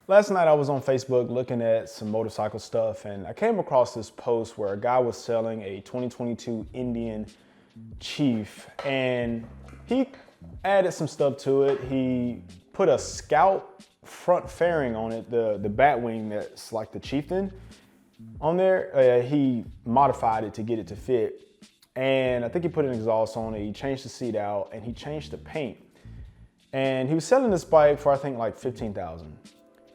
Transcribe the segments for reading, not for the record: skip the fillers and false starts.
Last night I was on Facebook looking at some motorcycle stuff, and I came across this post where a guy was selling a 2022 Indian Chief, and he added some stuff to it. He put a Scout front fairing on it, the bat wing that's like the Chieftain on there. He modified it to get it to fit, and I think he put an exhaust on it. He changed the seat out, and he changed the paint. And he was selling this bike for I think like $15,000.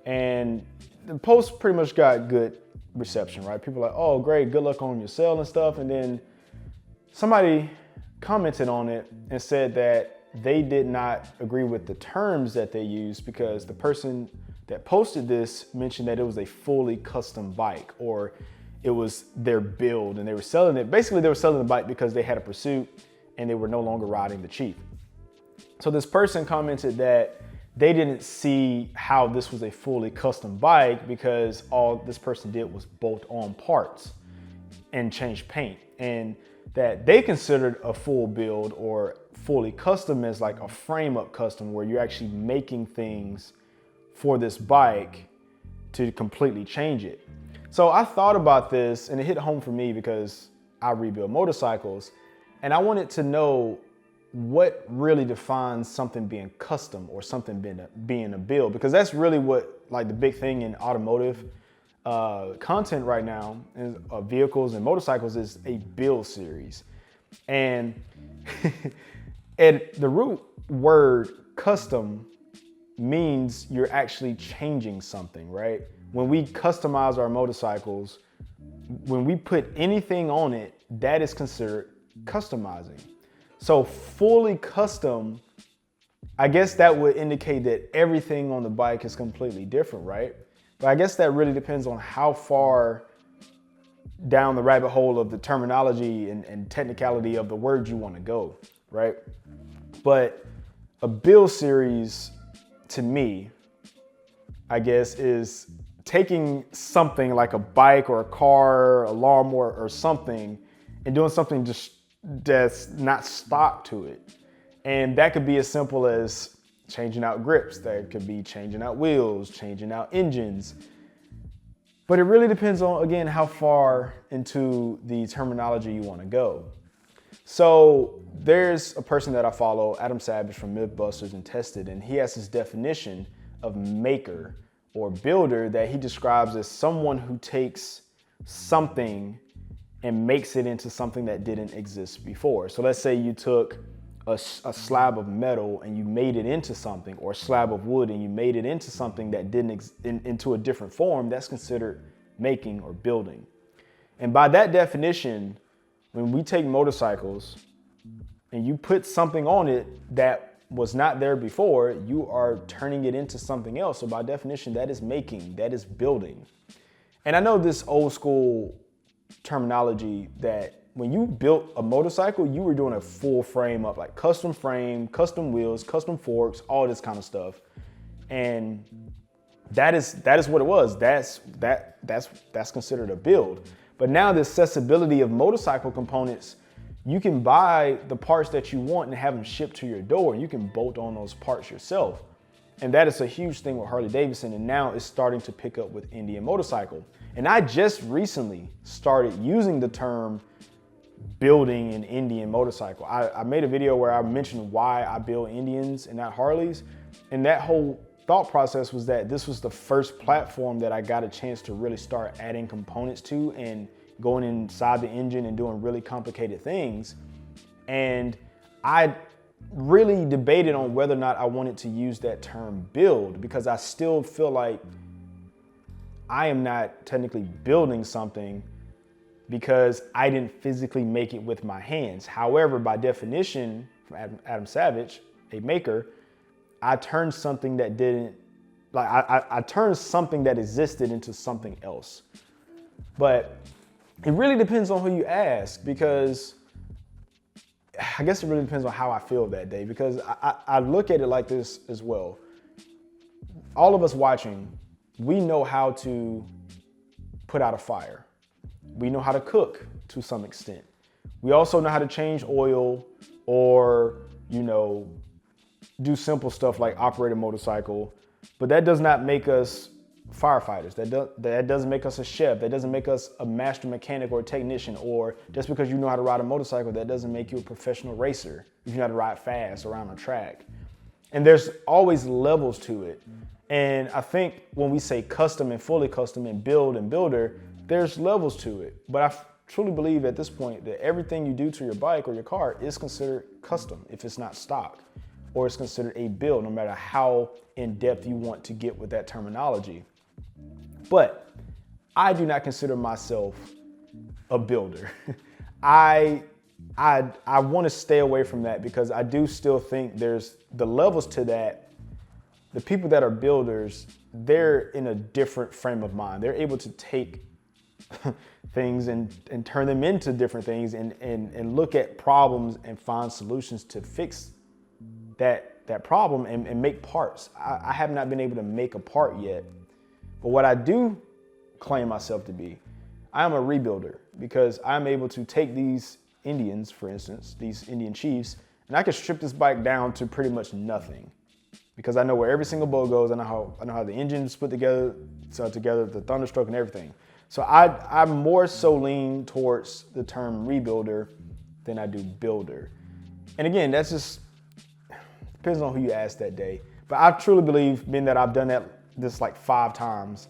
And the post pretty much got good reception, right? People were like, oh, great, good luck on your sale and stuff. And then somebody commented on it and said that they did not agree with the terms that they used because the person that posted this mentioned that it was a fully custom bike, or it was their build and they were selling it. Basically, they were selling the bike because they had a pursuit and they were no longer riding the Chief. So this person commented that they didn't see how this was a fully custom bike because all this person did was bolt on parts and change paint, and that they considered a full build or fully custom as like a frame up custom where you're actually making things for this bike to completely change it. So I thought about this and it hit home for me because I rebuild motorcycles, and I wanted to know what really defines something being custom or something being a build, because that's really what like the big thing in automotive content right now is, vehicles and motorcycles, is a build series. And at the root word custom means you're actually changing something, right? When we customize our motorcycles, when we put anything on it, that is considered customizing. So fully custom, I guess that would indicate that everything on the bike is completely different, right? But I guess that really depends on how far down the rabbit hole of the terminology and technicality of the word you want to go, right? But a build series, to me, I guess, is taking something like a bike or a car, a lawnmower or something, and doing something just that's not stock to it. And that could be as simple as changing out grips. That could be changing out wheels, changing out engines. But it really depends on, again, how far into the terminology you want to go. So there's a person that I follow, Adam Savage from Mythbusters and Tested, and he has this definition of maker or builder that he describes as someone who takes something and makes it into something that didn't exist before. So let's say you took a slab of metal and you made it into something, or a slab of wood and you made it into something that didn't into a different form. That's considered making or building. And by that definition, when we take motorcycles and you put something on it that was not there before, you are turning it into something else. So by definition, that is making, that is building. And I know this old school terminology that when you built a motorcycle, you were doing a full frame up, like custom frame, custom wheels, custom forks, all this kind of stuff. And that is what it was. That's considered a build. But now the accessibility of motorcycle components, you can buy the parts that you want and have them shipped to your door, and you can bolt on those parts yourself. And that is a huge thing with Harley Davidson, and now it's starting to pick up with Indian motorcycle. And I just recently started using the term building an Indian motorcycle. I made a video where I mentioned why I build Indians and not Harleys. And that whole thought process was that this was the first platform that I got a chance to really start adding components to and going inside the engine and doing really complicated things. And I really debated on whether or not I wanted to use that term build, because I still feel like I am not technically building something because I didn't physically make it with my hands. However, by definition, from Adam Savage, a maker, I turned something that didn't, like I turned something that existed into something else. But it really depends on who you ask, because I guess it really depends on how I feel that day, because I look at it like this as well. All of us watching, we know how to put out a fire. We know how to cook to some extent. We also know how to change oil or, do simple stuff like operate a motorcycle, but that does not make us firefighters. That doesn't make us a chef. That doesn't make us a master mechanic or a technician. Or just because you know how to ride a motorcycle, that doesn't make you a professional racer if you know how to ride fast around a track. And there's always levels to it. And I think when we say custom and fully custom and build and builder, there's levels to it. But I truly believe at this point that everything you do to your bike or your car is considered custom if it's not stock, or it's considered a build, no matter how in depth you want to get with that terminology. But I do not consider myself a builder. I want to stay away from that because I do still think there's the levels to that. The people that are builders, they're in a different frame of mind. They're able to take things and turn them into different things and look at problems and find solutions to fix that problem and make parts. I have not been able to make a part yet, but what I do claim myself to be, I am a rebuilder because I'm able to take these Indians, for instance, these Indian chiefs, and I can strip this bike down to pretty much nothing because I know where every single bolt goes. I know how the engine's put together, the thunderstroke and everything. So I more so lean towards the term rebuilder than I do builder. And again, that's just depends on who you ask that day. But I truly believe, being that I've done this like 5 times,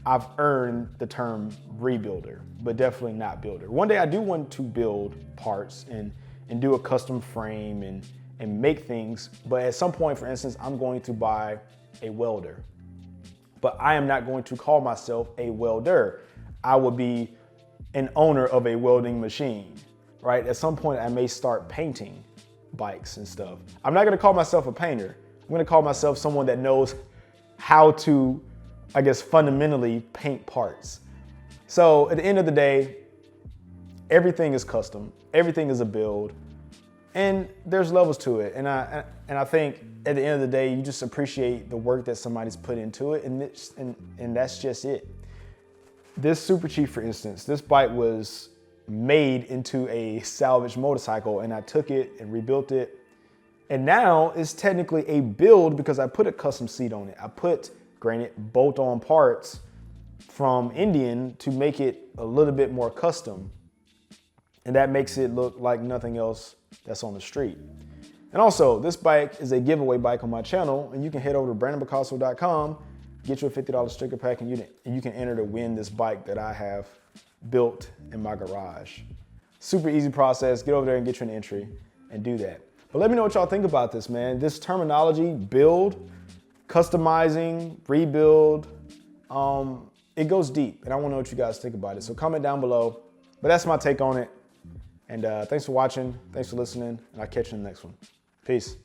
I've earned the term rebuilder, but definitely not builder. One day I do want to build parts and do a custom frame and make things. But at some point, for instance, I'm going to buy a welder. But I am not going to call myself a welder. I will be an owner of a welding machine, right? At some point, I may start painting bikes and stuff. I'm not gonna call myself a painter. I'm gonna call myself someone that knows how to, I guess, fundamentally paint parts. So at the end of the day, everything is custom, everything is a build, and there's levels to it. And I think at the end of the day, you just appreciate the work that somebody's put into it, and that's just it. This Super Chief, for instance, this bike was made into a salvage motorcycle, and I took it and rebuilt it. And now it's technically a build because I put a custom seat on it. I put, granted, bolt-on parts from Indian to make it a little bit more custom. And that makes it look like nothing else that's on the street. And also, this bike is a giveaway bike on my channel, and you can head over to BrandonBicasso.com, get you a $50 sticker pack, and you can enter to win this bike that I have built in my garage. Super easy process. Get over there and get you an entry and do that. But let me know what y'all think about this, man. This terminology, build, customizing, rebuild, it goes deep, and I want to know what you guys think about it. So comment down below. But that's my take on it. And thanks for watching. Thanks for listening. And I'll catch you in the next one. Peace.